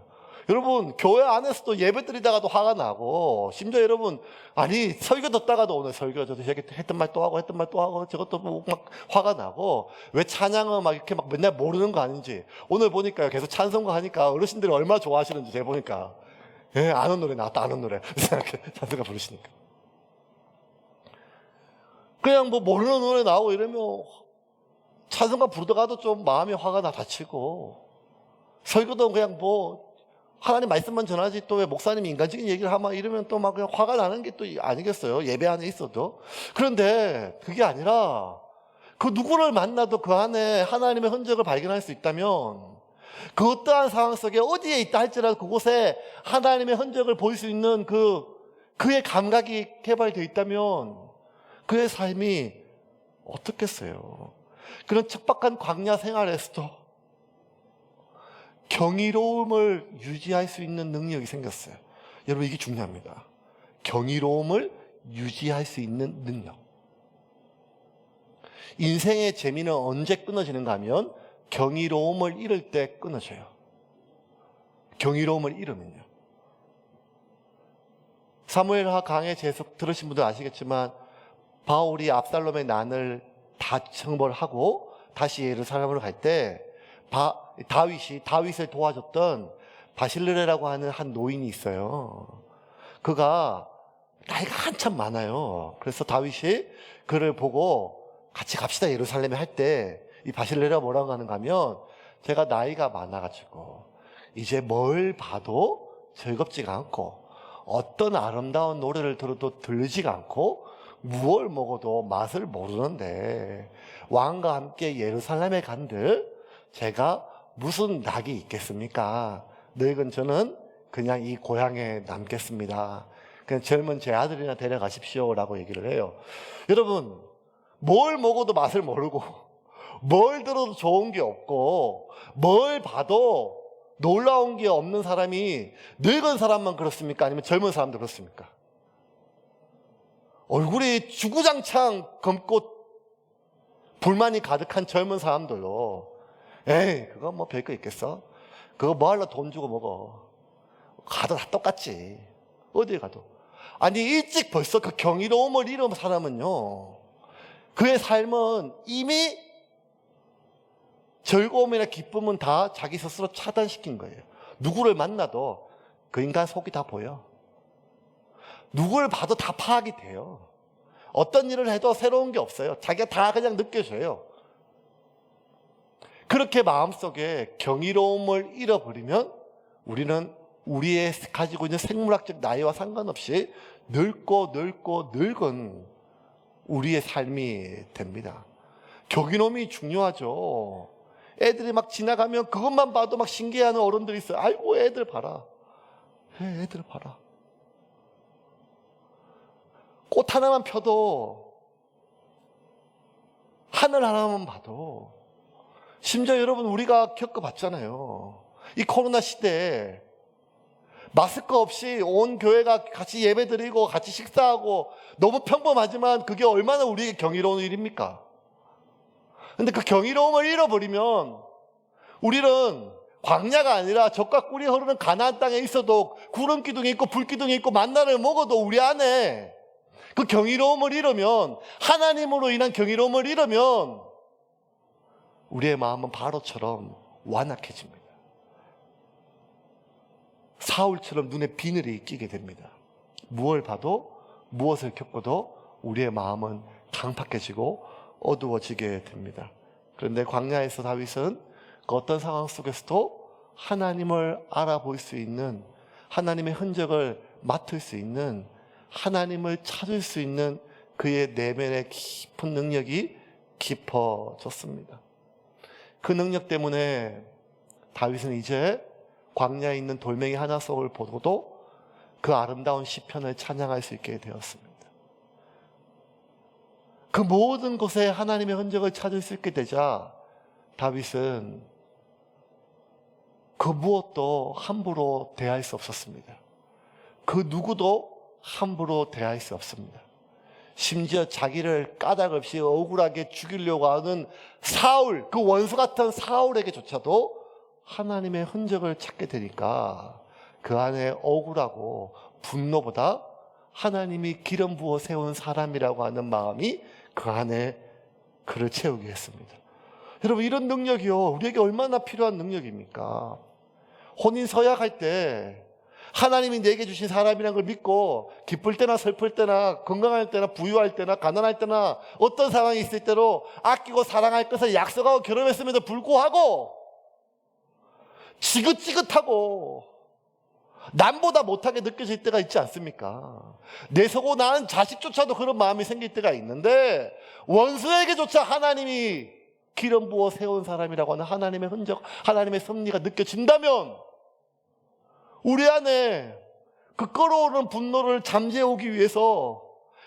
여러분, 교회 안에서도 예배 드리다가도 화가 나고, 심지어 여러분, 아니, 설교 듣다가도 오늘 설교 했던 말 또 하고, 저것도 막 화가 나고, 왜 찬양을 막 이렇게 막 맨날 모르는 거 아닌지. 오늘 보니까요, 계속 찬송가 하니까 어르신들이 얼마나 좋아하시는지 제가 보니까. 예, 아는 노래 나왔다, 아는 노래. 찬송가 부르시니까. 그냥 뭐 모르는 노래 나오고 이러면, 찬송가 부르다가도 좀 마음이 화가 다치고, 설교도 그냥 뭐, 하나님 말씀만 전하지 또 왜 목사님이 인간적인 얘기를 하면 이러면 또 막 그냥 화가 나는 게 또 아니겠어요? 예배 안에 있어도. 그런데 그게 아니라 그 누구를 만나도 그 안에 하나님의 흔적을 발견할 수 있다면 그 어떠한 상황 속에 어디에 있다 할지라도 그곳에 하나님의 흔적을 볼 수 있는 그의 감각이 개발되어 있다면 그의 삶이 어떻겠어요? 그런 척박한 광야 생활에서도 경이로움을 유지할 수 있는 능력이 생겼어요. 여러분, 이게 중요합니다. 경이로움을 유지할 수 있는 능력. 인생의 재미는 언제 끊어지는가 하면 경이로움을 잃을 때 끊어져요. 경이로움을 잃으면요. 사무엘하 강해 제속 들으신 분들 아시겠지만 바울이 압살롬의 난을 다 청벌하고 다시 예루살렘으로 갈 때 다윗을 도와줬던 바실레라고 하는 한 노인이 있어요. 그가 나이가 한참 많아요. 그래서 다윗이 그를 보고 같이 갑시다 예루살렘에 할 때 이 바실레가 뭐라고 하는가 하면 제가 나이가 많아가지고 이제 뭘 봐도 즐겁지가 않고 어떤 아름다운 노래를 들어도 들리지가 않고 무얼 먹어도 맛을 모르는데 왕과 함께 예루살렘에 간들 제가 무슨 낙이 있겠습니까? 늙은 저는 그냥 이 고향에 남겠습니다. 그냥 젊은 제 아들이나 데려가십시오 라고 얘기를 해요. 여러분, 뭘 먹어도 맛을 모르고 뭘 들어도 좋은 게 없고 뭘 봐도 놀라운 게 없는 사람이 늙은 사람만 그렇습니까? 아니면 젊은 사람도 그렇습니까? 얼굴이 주구장창 검고 불만이 가득한 젊은 사람들로 에이 그거 뭐 별거 있겠어? 그거 뭐 하려 돈 주고 먹어. 가도 다 똑같지. 어디에 가도. 아니 일찍 벌써 그 경이로움을 잃은 사람은요, 그의 삶은 이미 즐거움이나 기쁨은 다 자기 스스로 차단시킨 거예요. 누구를 만나도 그 인간 속이 다 보여. 누구를 봐도 다 파악이 돼요. 어떤 일을 해도 새로운 게 없어요. 자기가 다 그냥 느껴져요. 그렇게 마음속에 경이로움을 잃어버리면 우리는 우리의 가지고 있는 생물학적 나이와 상관없이 늙고 늙은 우리의 삶이 됩니다. 경이로움이 중요하죠. 애들이 막 지나가면 그것만 봐도 막 신기해하는 어른들이 있어요. 아이고 애들 봐라. 애들 봐라. 꽃 하나만 펴도, 하늘 하나만 봐도, 심지어 여러분 우리가 겪어봤잖아요. 이 코로나 시대에 마스크 없이 온 교회가 같이 예배드리고 같이 식사하고 너무 평범하지만 그게 얼마나 우리에게 경이로운 일입니까? 근데 그 경이로움을 잃어버리면 우리는 광야가 아니라 젖과 꿀이 흐르는 가나안 땅에 있어도 구름 기둥이 있고 불 기둥이 있고 만나를 먹어도 우리 안에 그 경이로움을 잃으면, 하나님으로 인한 경이로움을 잃으면 우리의 마음은 바로처럼 완악해집니다. 사울처럼 눈에 비늘이 끼게 됩니다. 무엇을 봐도 무엇을 겪어도 우리의 마음은 강팍해지고 어두워지게 됩니다. 그런데 광야에서 다윗은 그 어떤 상황 속에서도 하나님을 알아볼 수 있는, 하나님의 흔적을 맡을 수 있는, 하나님을 찾을 수 있는 그의 내면의 깊은 능력이 깊어졌습니다. 그 능력 때문에 다윗은 이제 광야에 있는 돌멩이 하나 속을 보고도 그 아름다운 시편을 찬양할 수 있게 되었습니다. 그 모든 곳에 하나님의 흔적을 찾을 수 있게 되자 다윗은 그 무엇도 함부로 대할 수 없었습니다. 그 누구도 함부로 대할 수 없습니다. 심지어 자기를 까닭없이 억울하게 죽이려고 하는 사울, 그 원수 같은 사울에게조차도 하나님의 흔적을 찾게 되니까 그 안에 억울하고 분노보다 하나님이 기름 부어 세운 사람이라고 하는 마음이 그 안에 그를 채우게 했습니다. 여러분, 이런 능력이요, 우리에게 얼마나 필요한 능력입니까? 혼인 서약할 때 하나님이 내게 주신 사람이라는 걸 믿고 기쁠 때나 슬플 때나 건강할 때나 부유할 때나 가난할 때나 어떤 상황이 있을 때로 아끼고 사랑할 것을 약속하고 결혼했음에도 불구하고 지긋지긋하고 남보다 못하게 느껴질 때가 있지 않습니까? 내 속고 낳은 자식조차도 그런 마음이 생길 때가 있는데 원수에게조차 하나님이 기름 부어 세운 사람이라고 하는 하나님의 흔적, 하나님의 섭리가 느껴진다면 우리 안에 그 끓어오르는 분노를 잠재우기 위해서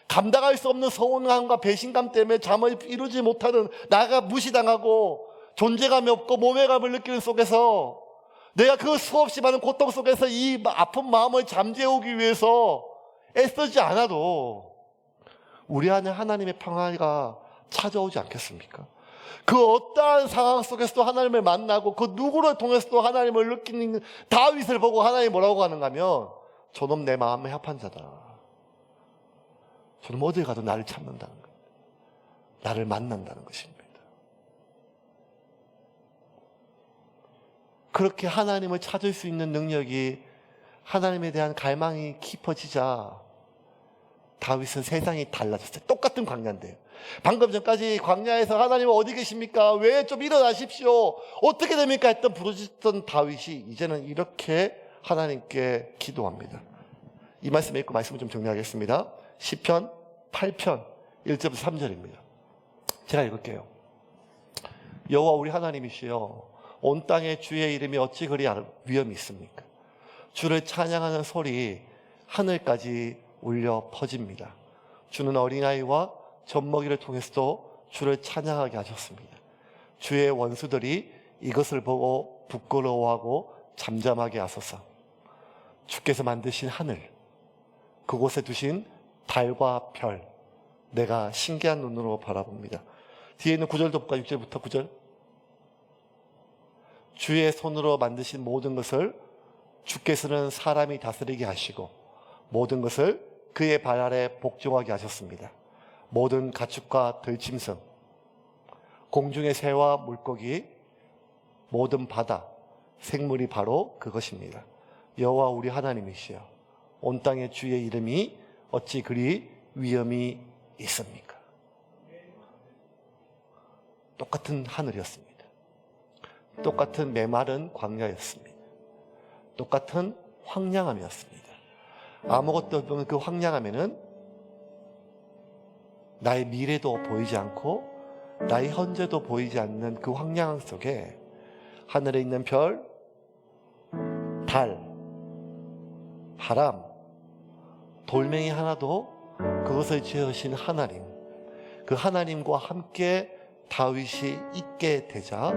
감당할 수 없는 서운함과 배신감 때문에 잠을 이루지 못하는, 나가 무시당하고 존재감이 없고 모멸감을 느끼는 속에서 내가 그 수없이 많은 고통 속에서 이 아픈 마음을 잠재우기 위해서 애쓰지 않아도 우리 안에 하나님의 평화가 찾아오지 않겠습니까? 그 어떠한 상황 속에서도 하나님을 만나고 그 누구를 통해서도 하나님을 느끼는 다윗을 보고 하나님이 뭐라고 하는가 하면 저놈 내 마음에 합한 자다. 저놈 어딜 가도 나를 찾는다는 것, 나를 만난다는 것입니다. 그렇게 하나님을 찾을 수 있는 능력이, 하나님에 대한 갈망이 깊어지자 다윗은 세상이 달라졌어요. 똑같은 광야인데요. 방금 전까지 광야에서 하나님 어디 계십니까? 왜 좀 일어나십시오. 어떻게 됩니까? 했던 부르짖던 다윗이 이제는 이렇게 하나님께 기도합니다. 이 말씀 읽고 말씀을 좀 정리하겠습니다. 시편 8편 1절부터 3절입니다. 제가 읽을게요. 여호와 우리 하나님이시여, 온 땅에 주의 이름이 어찌 그리 위엄이 있습니까? 주를 찬양하는 소리 하늘까지 울려 퍼집니다. 주는 어린아이와 젖먹이를 통해서도 주를 찬양하게 하셨습니다. 주의 원수들이 이것을 보고 부끄러워하고 잠잠하게 하소서. 주께서 만드신 하늘, 그곳에 두신 달과 별, 내가 신기한 눈으로 바라봅니다. 뒤에 있는 9절도 볼까요? 6절부터 9절. 주의 손으로 만드신 모든 것을 주께서는 사람이 다스리게 하시고 모든 것을 그의 발 아래 복종하게 하셨습니다. 모든 가축과 들짐승, 공중의 새와 물고기, 모든 바다, 생물이 바로 그것입니다. 여호와 우리 하나님이시여, 온 땅에 주의 이름이 어찌 그리 위엄이 있습니까? 똑같은 하늘이었습니다. 똑같은 메마른 광야였습니다. 똑같은 황량함이었습니다. 아무것도 없는 그 황량함에는 나의 미래도 보이지 않고 나의 현재도 보이지 않는 그 황량함 속에 하늘에 있는 별, 달, 바람, 돌멩이 하나도 그것을 지으신 하나님, 그 하나님과 함께 다윗이 있게 되자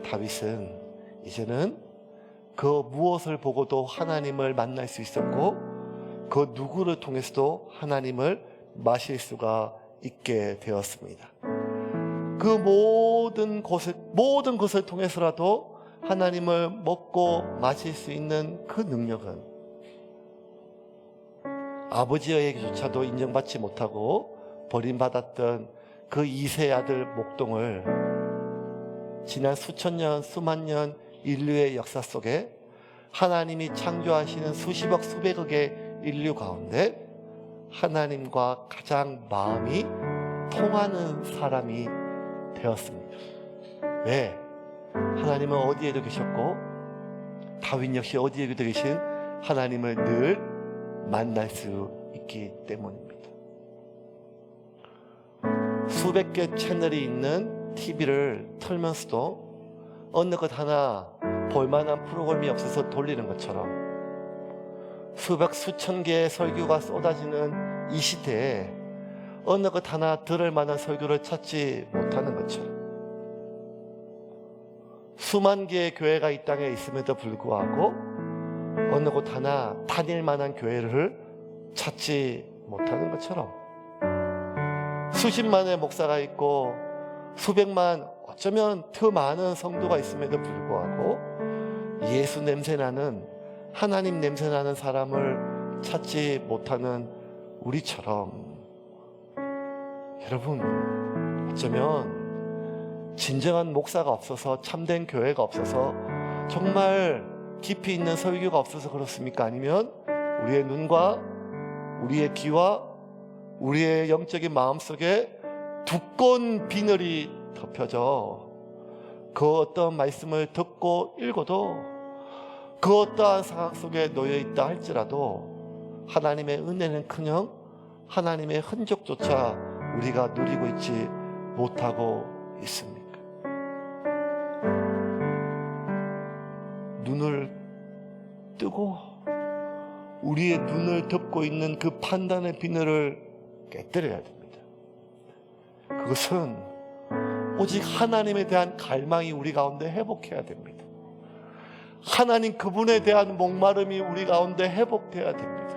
다윗은 이제는 그 무엇을 보고도 하나님을 만날 수 있었고 그 누구를 통해서도 하나님을 마실 수가 있게 되었습니다. 그 모든 것을 통해서라도 하나님을 먹고 마실 수 있는 그 능력은 아버지에게조차도 인정받지 못하고 버림받았던 그 이세 아들 목동을 지난 수천 년, 수만 년 인류의 역사 속에 하나님이 창조하시는 수십억, 수백억의 인류 가운데 하나님과 가장 마음이 통하는 사람이 되었습니다. 왜? 하나님은 어디에도 계셨고 다윗 역시 어디에도 계신 하나님을 늘 만날 수 있기 때문입니다. 수백 개 채널이 있는 TV를 틀면서도 어느 것 하나 볼만한 프로그램이 없어서 돌리는 것처럼 수백 수천 개의 설교가 쏟아지는 이 시대에 어느 것 하나 들을 만한 설교를 찾지 못하는 것처럼 수만 개의 교회가 이 땅에 있음에도 불구하고 어느 곳 하나 다닐 만한 교회를 찾지 못하는 것처럼 수십만의 목사가 있고 수백만, 어쩌면 더 많은 성도가 있음에도 불구하고 예수 냄새나는, 하나님 냄새나는 사람을 찾지 못하는 우리처럼 여러분, 어쩌면 진정한 목사가 없어서, 참된 교회가 없어서, 정말 깊이 있는 설교가 없어서 그렇습니까? 아니면 우리의 눈과 우리의 귀와 우리의 영적인 마음속에 두꺼운 비늘이 덮여져 그 어떤 말씀을 듣고 읽어도 그 어떠한 상황 속에 놓여있다 할지라도 하나님의 은혜는커녕 하나님의 흔적조차 우리가 누리고 있지 못하고 있습니까? 눈을 뜨고 우리의 눈을 덮고 있는 그 판단의 비늘을 깨뜨려야 됩니다. 그것은 오직 하나님에 대한 갈망이 우리 가운데 회복해야 됩니다. 하나님 그분에 대한 목마름이 우리 가운데 회복돼야 됩니다.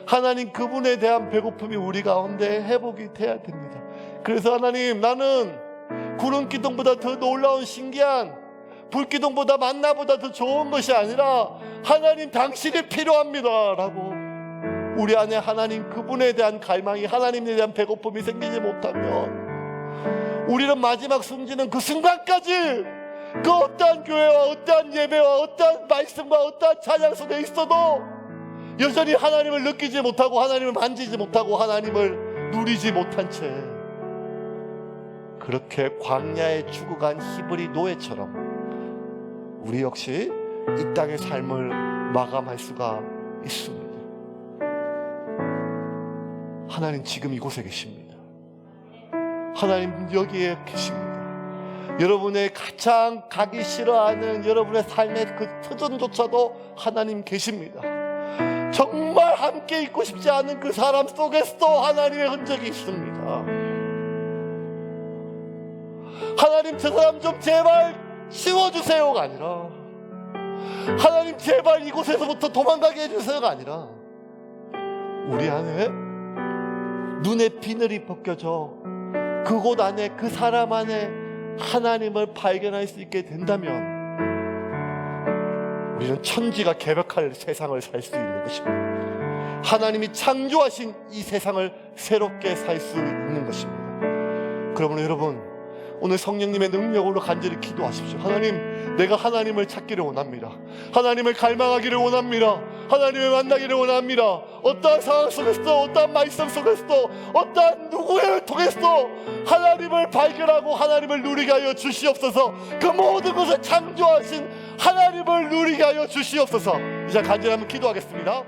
하나님 그분에 대한 배고픔이 우리 가운데 회복이 돼야 됩니다. 그래서 하나님, 나는 구름 기둥보다 더 놀라운 신기한 불기둥보다 만나보다 더 좋은 것이 아니라 하나님 당신이 필요합니다 라고 우리 안에 하나님 그분에 대한 갈망이, 하나님에 대한 배고픔이 생기지 못하면 우리는 마지막 숨지는 그 순간까지 그 어떠한 교회와 어떠한 예배와 어떠한 말씀과 어떠한 찬양 속에 있어도 여전히 하나님을 느끼지 못하고 하나님을 만지지 못하고 하나님을 누리지 못한 채 그렇게 광야에 죽어간 히브리 노예처럼 우리 역시 이 땅의 삶을 마감할 수가 있습니다. 하나님 지금 이곳에 계십니다. 하나님 여기에 계십니다. 여러분의 가장 가기 싫어하는 여러분의 삶의 그 터전조차도 하나님 계십니다. 정말 함께 있고 싶지 않은 그 사람 속에서도 하나님의 흔적이 있습니다. 하나님 저 사람 좀 제발 치워주세요가 아니라 하나님 제발 이곳에서부터 도망가게 해주세요가 아니라 우리 안에 눈의 비늘이 벗겨져 그곳 안에 그 사람 안에 하나님을 발견할 수 있게 된다면 우리는 천지가 개벽할 세상을 살 수 있는 것입니다. 하나님이 창조하신 이 세상을 새롭게 살 수 있는 것입니다. 그러므로 여러분, 오늘 성령님의 능력으로 간절히 기도하십시오. 하나님, 내가 하나님을 찾기를 원합니다. 하나님을 갈망하기를 원합니다. 하나님을 만나기를 원합니다. 어떠한 상황 속에서도, 어떠한 말씀 속에서도, 어떠한 누구를 통해서도 하나님을 발견하고 하나님을 누리게 하여 주시옵소서. 그 모든 것을 창조하신 하나님을 누리게 하여 주시옵소서. 이제 간절히 한번 기도하겠습니다.